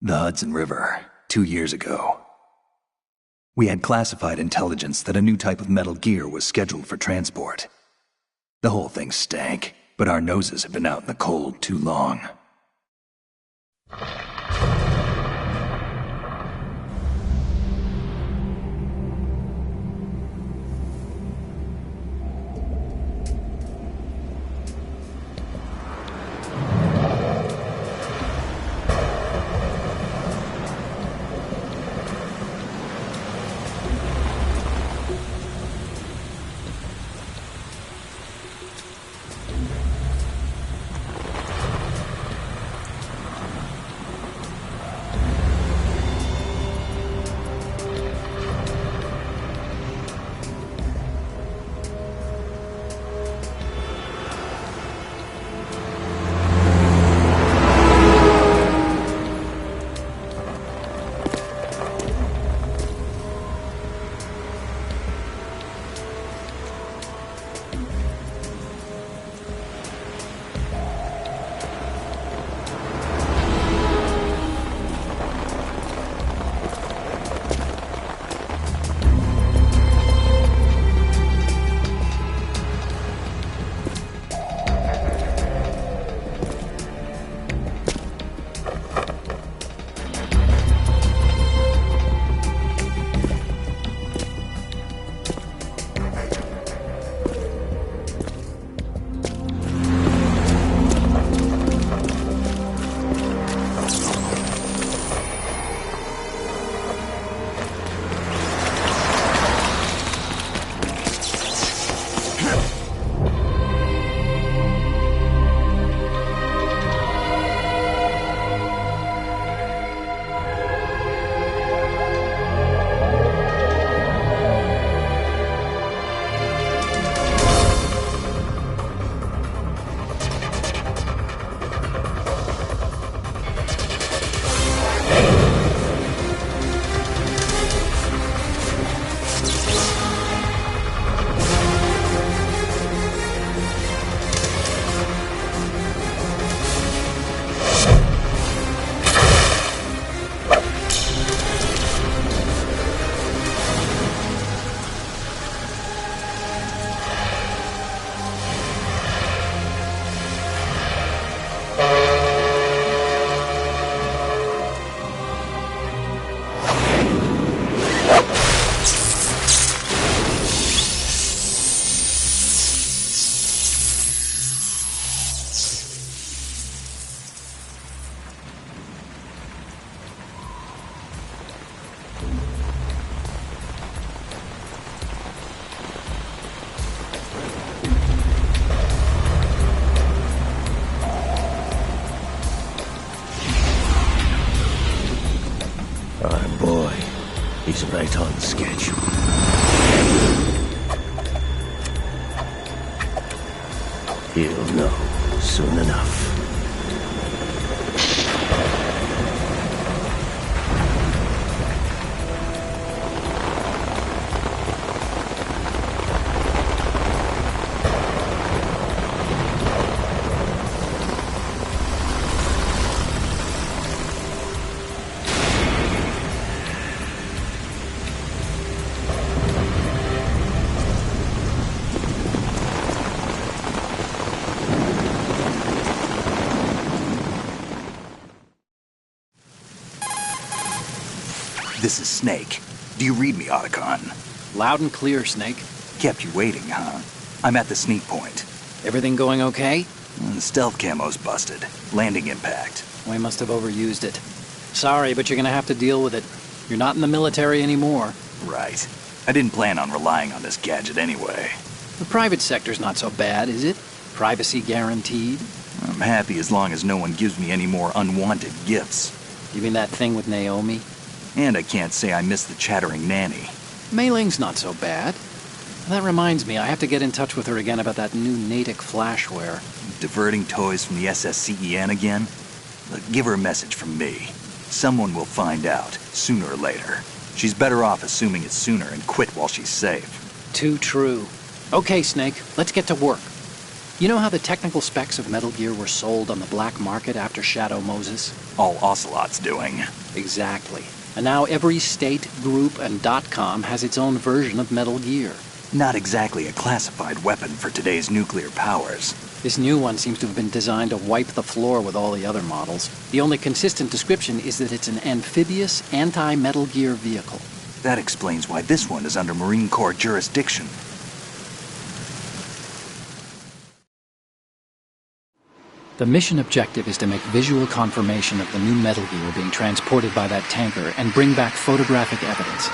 The Hudson River, 2 years ago. We had classified intelligence that a new type of metal gear was scheduled for transport. The whole thing stank, but our noses had been out in the cold too long. He's right on schedule. He'll know soon enough. This is Snake. Do you read me, Otacon? Loud and clear, Snake. Kept you waiting, huh? I'm at the sneak point. Everything going okay? The stealth camo's busted. Landing impact. We must have overused it. Sorry, but you're gonna have to deal with it. You're not in the military anymore. Right. I didn't plan on relying on this gadget anyway. The private sector's not so bad, is it? Privacy guaranteed? I'm happy as long as no one gives me any more unwanted gifts. You mean that thing with Naomi? And I can't say I miss the chattering nanny. Mei Ling's not so bad. That reminds me, I have to get in touch with her again about that new Natick flashware. Diverting toys from the SSCEN again? Look, give her a message from me. Someone will find out, sooner or later. She's better off assuming it sooner and quit while she's safe. Too true. Okay, Snake, let's get to work. You know how the technical specs of Metal Gear were sold on the black market after Shadow Moses? All Ocelot's doing. Exactly. And now every state, group, and .com has its own version of Metal Gear. Not exactly a classified weapon for today's nuclear powers. This new one seems to have been designed to wipe the floor with all the other models. The only consistent description is that it's an amphibious, anti-Metal Gear vehicle. That explains why this one is under Marine Corps jurisdiction. The mission objective is to make visual confirmation of the new Metal Gear being transported by that tanker and bring back photographic evidence.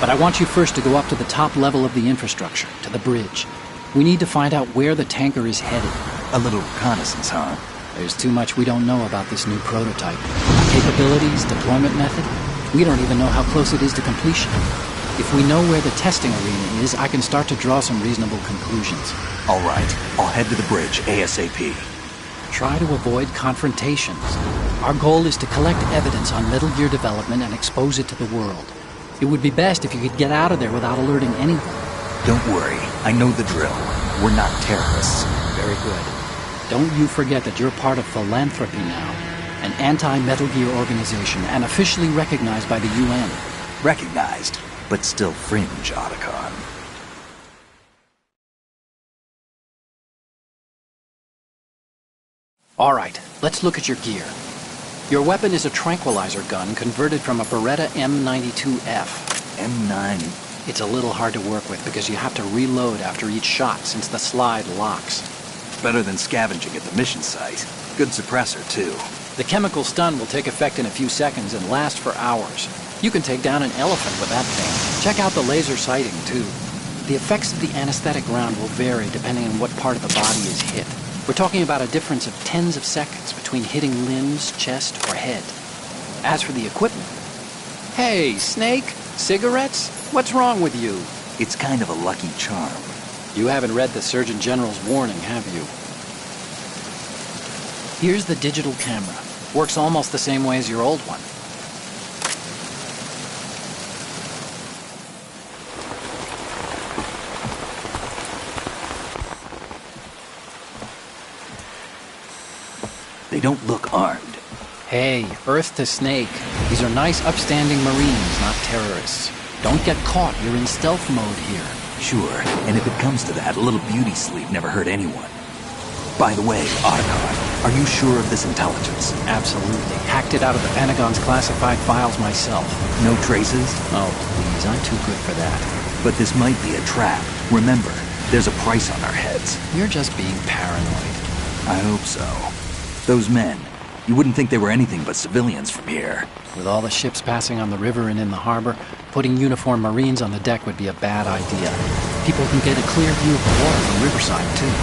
But I want you first to go up to the top level of the infrastructure, to the bridge. We need to find out where the tanker is headed. A little reconnaissance, huh? There's too much we don't know about this new prototype. Capabilities, deployment method. We don't even know how close it is to completion. If we know where the testing arena is, I can start to draw some reasonable conclusions. All right, I'll head to the bridge ASAP. Try to avoid confrontations. Our goal is to collect evidence on Metal Gear development and expose it to the world. It would be best if you could get out of there without alerting anyone. Don't worry, I know the drill. We're not terrorists. Very good. Don't you forget that you're part of Philanthropy now, an anti-Metal Gear organization and officially recognized by the UN. Recognized, but still fringe, Otacon. All right, let's look at your gear. Your weapon is a tranquilizer gun converted from a Beretta M92F. M9. It's a little hard to work with because you have to reload after each shot since the slide locks. Better than scavenging at the mission site. Good suppressor, too. The chemical stun will take effect in a few seconds and last for hours. You can take down an elephant with that thing. Check out the laser sighting, too. The effects of the anesthetic round will vary depending on what part of the body is hit. We're talking about a difference of tens of seconds between hitting limbs, chest, or head. As for the equipment... Hey, Snake! Cigarettes? What's wrong with you? It's kind of a lucky charm. You haven't read the Surgeon General's warning, have you? Here's the digital camera. Works almost the same way as your old one. They don't look armed. Hey, Earth to Snake. These are nice, upstanding Marines, not terrorists. Don't get caught. You're in stealth mode here. Sure, and if it comes to that, a little beauty sleep never hurt anyone. By the way, Otacon, are you sure of this intelligence? Absolutely. Hacked it out of the Pentagon's classified files myself. No traces? Oh, please, I'm too good for that. But this might be a trap. Remember, there's a price on our heads. You're just being paranoid. I hope so. Those men, you wouldn't think they were anything but civilians from here. With all the ships passing on the river and in the harbor, putting uniformed Marines on the deck would be a bad idea. People can get a clear view of the water from Riverside, too.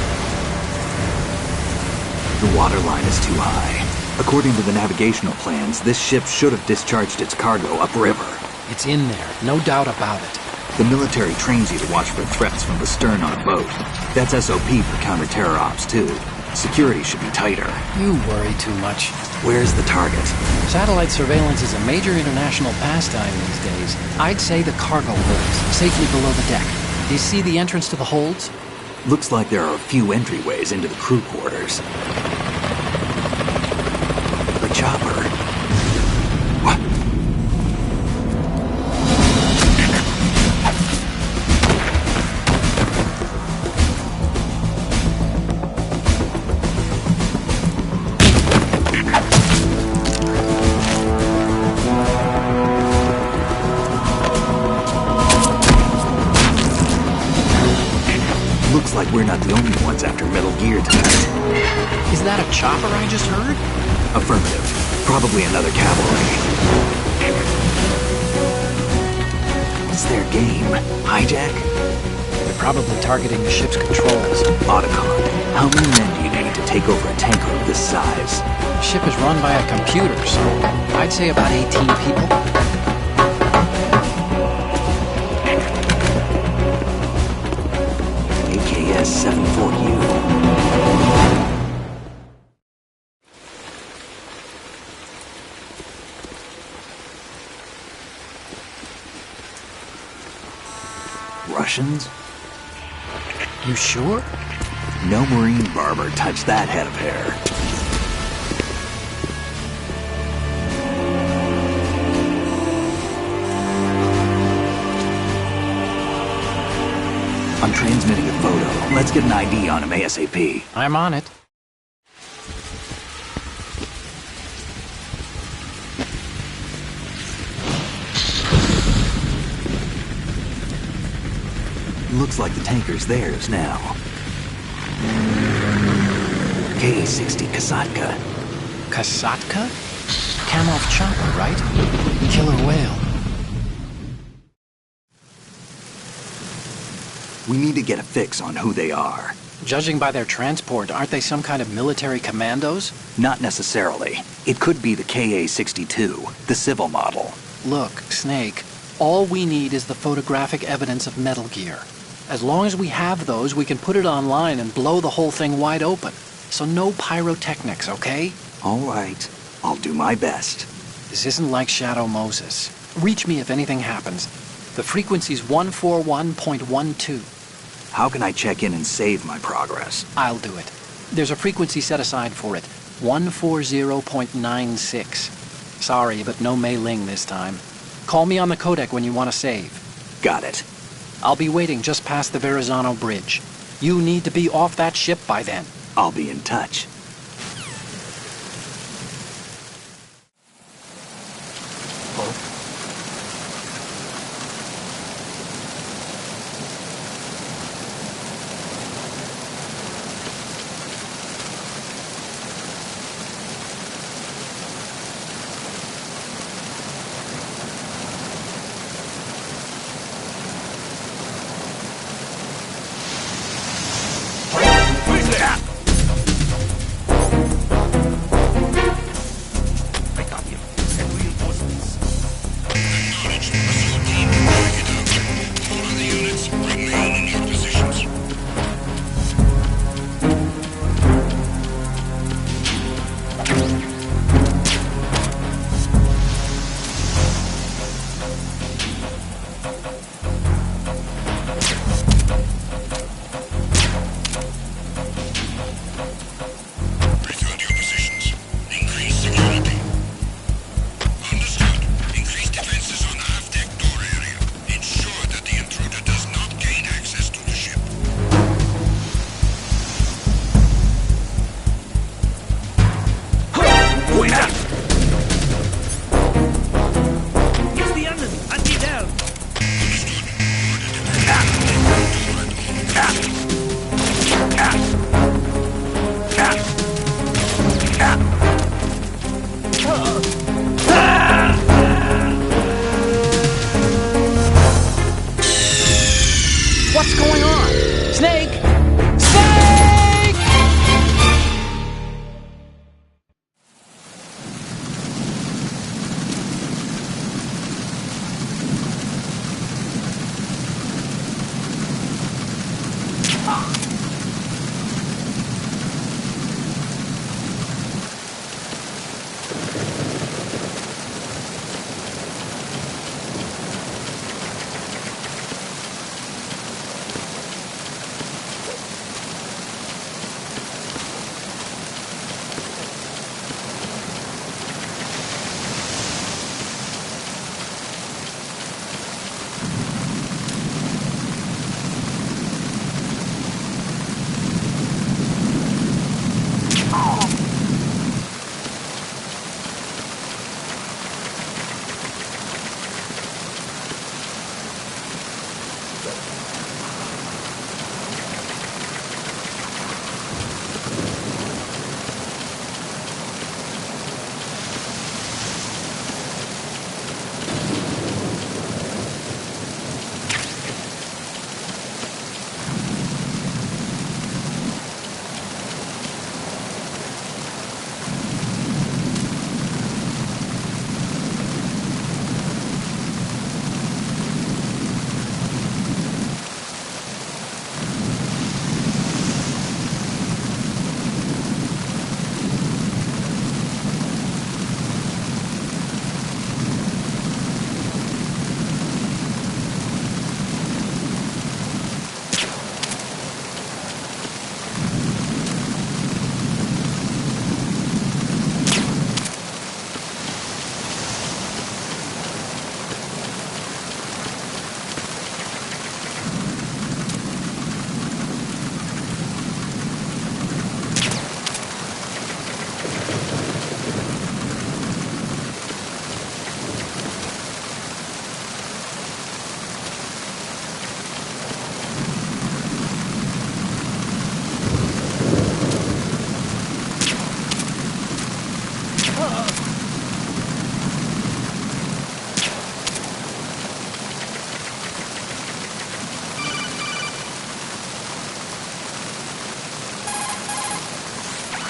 The water line is too high. According to the navigational plans, this ship should have discharged its cargo upriver. It's in there, no doubt about it. The military trains you to watch for threats from the stern on a boat. That's SOP for counter-terror ops, too. Security should be tighter. You worry too much. Where's the target? Satellite surveillance is a major international pastime these days. I'd say the cargo holds, safely below the deck. Do you see the entrance to the holds? Looks like there are a few entryways into the crew quarters. The chopper. What? Looks like we're not the only ones after Metal Gear tonight. Is that a chopper I just heard? Affirmative. Probably another cavalry. What's their game? Hijack? They're probably targeting the ship's controls. Otacon, how many men do you need to take over a tanker of this size? The ship is run by a computer, so I'd say about 18 people. AKS-74U. Russians? You sure? No marine barber touched that head of hair. I'm transmitting a photo. Let's get an ID on him ASAP. I'm on it. Looks like the tanker's theirs now. Ka-60 Kasatka. Kasatka? Kamov chopper, right? Killer whale. We need to get a fix on who they are. Judging by their transport, aren't they some kind of military commandos? Not necessarily. It could be the Ka-62, the civil model. Look, Snake, all we need is the photographic evidence of Metal Gear. As long as we have those, we can put it online and blow the whole thing wide open. So no pyrotechnics, okay? All right. I'll do my best. This isn't like Shadow Moses. Reach me if anything happens. The frequency's 141.12. How can I check in and save my progress? I'll do it. There's a frequency set aside for it. 140.96. Sorry, but no Mei Ling this time. Call me on the codec when you want to save. Got it. I'll be waiting just past the Verrazano Bridge. You need to be off that ship by then. I'll be in touch. What's going on? Snake! Snake!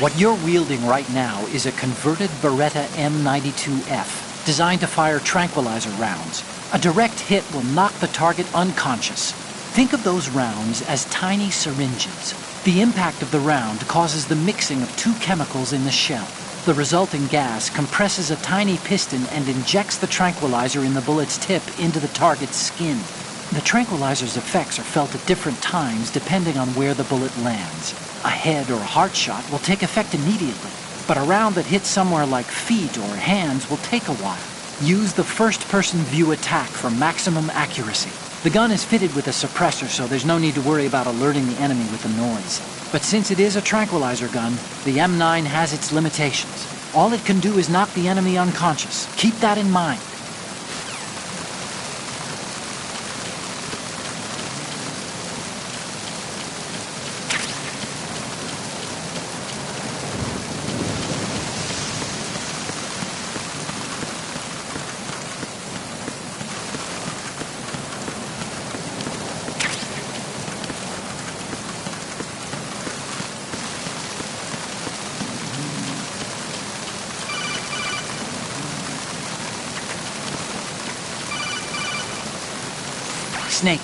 What you're wielding right now is a converted Beretta M92F, designed to fire tranquilizer rounds. A direct hit will knock the target unconscious. Think of those rounds as tiny syringes. The impact of the round causes the mixing of two chemicals in the shell. The resulting gas compresses a tiny piston and injects the tranquilizer in the bullet's tip into the target's skin. The tranquilizer's effects are felt at different times depending on where the bullet lands. A head or heart shot will take effect immediately, but a round that hits somewhere like feet or hands will take a while. Use the first-person view attack for maximum accuracy. The gun is fitted with a suppressor, so there's no need to worry about alerting the enemy with the noise. But since it is a tranquilizer gun, the M9 has its limitations. All it can do is knock the enemy unconscious. Keep that in mind. Snake,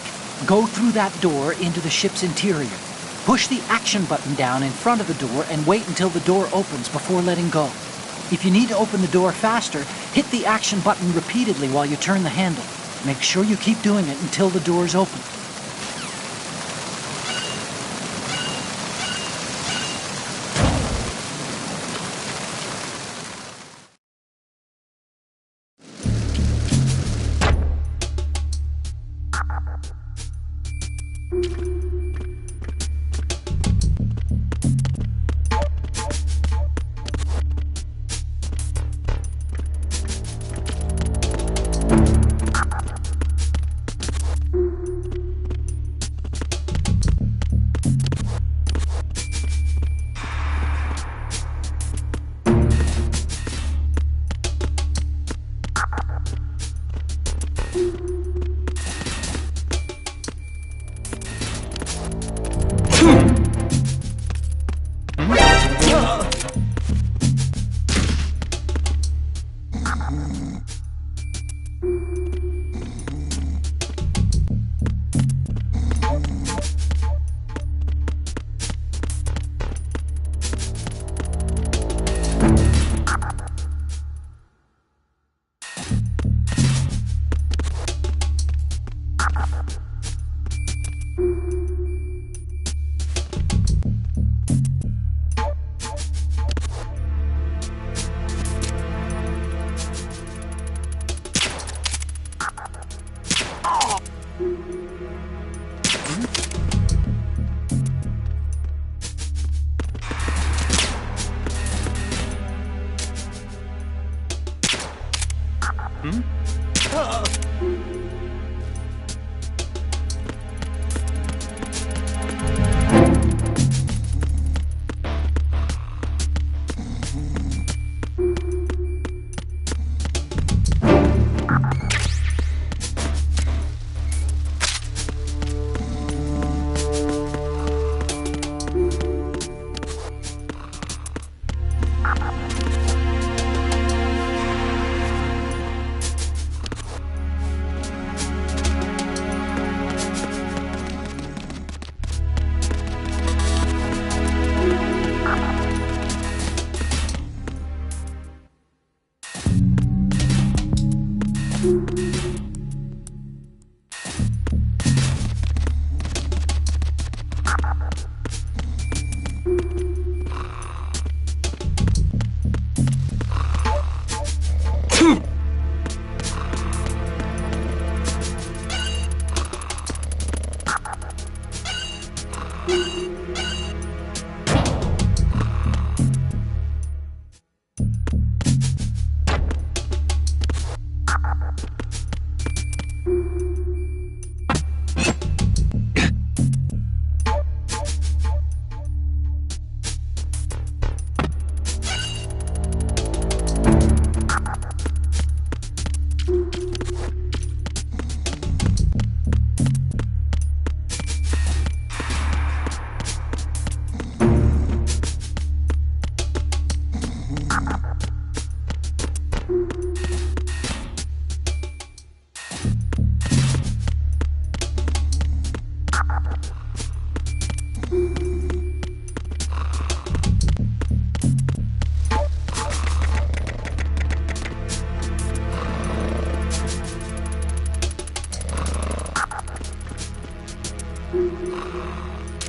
go through that door into the ship's interior. Push the action button down in front of the door and wait until the door opens before letting go. If you need to open the door faster, hit the action button repeatedly while you turn the handle. Make sure you keep doing it until the door's open.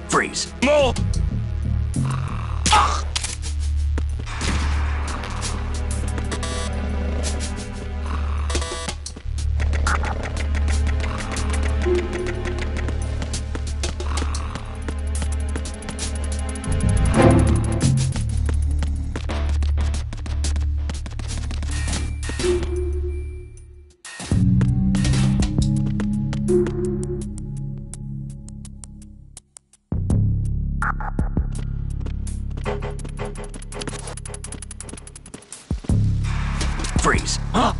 Freeze. More! Freeze. Huh?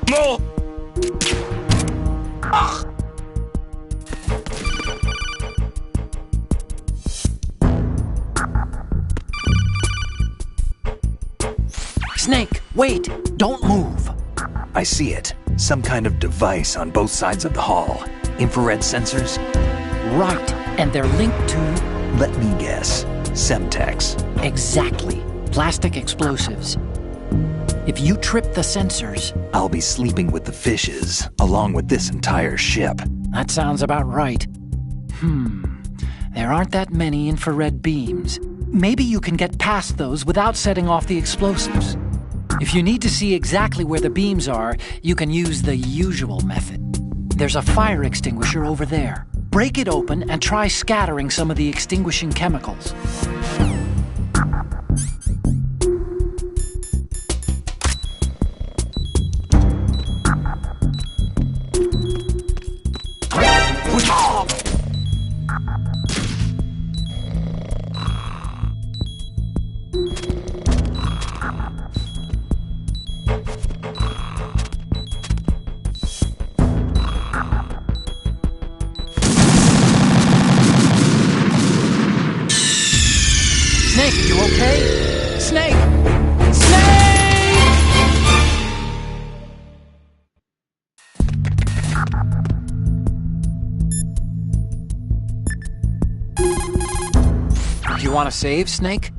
More! Snake, wait! Don't move! I see it. Some kind of device on both sides of the hall. Infrared sensors? Right, and they're linked to... Let me guess. Semtex. Exactly. Plastic explosives. If you trip the sensors... I'll be sleeping with the fishes, along with this entire ship. That sounds about right. There aren't that many infrared beams. Maybe you can get past those without setting off the explosives. If you need to see exactly where the beams are, you can use the usual method. There's a fire extinguisher over there. Break it open and try scattering some of the extinguishing chemicals. Snake, you okay? Snake! Snake! Do you want to save, Snake?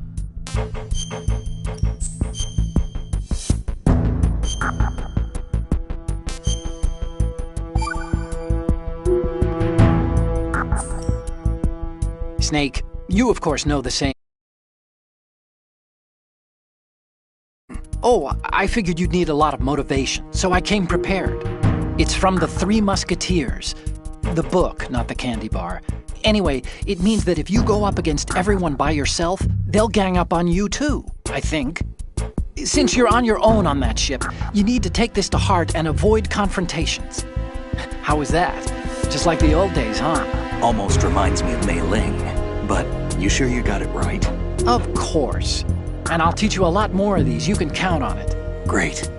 Snake, You, of course, know the same. Oh, I figured you'd need a lot of motivation, so I came prepared. It's from The Three Musketeers. The book, not the candy bar. Anyway, it means that if you go up against everyone by yourself, they'll gang up on you too, I think. Since you're on your own on that ship, you need to take this to heart and avoid confrontations. How was that? Just like the old days, huh? Almost reminds me of Mei Ling. But you sure you got it right? Of course. And I'll teach you a lot more of these. You can count on it. Great.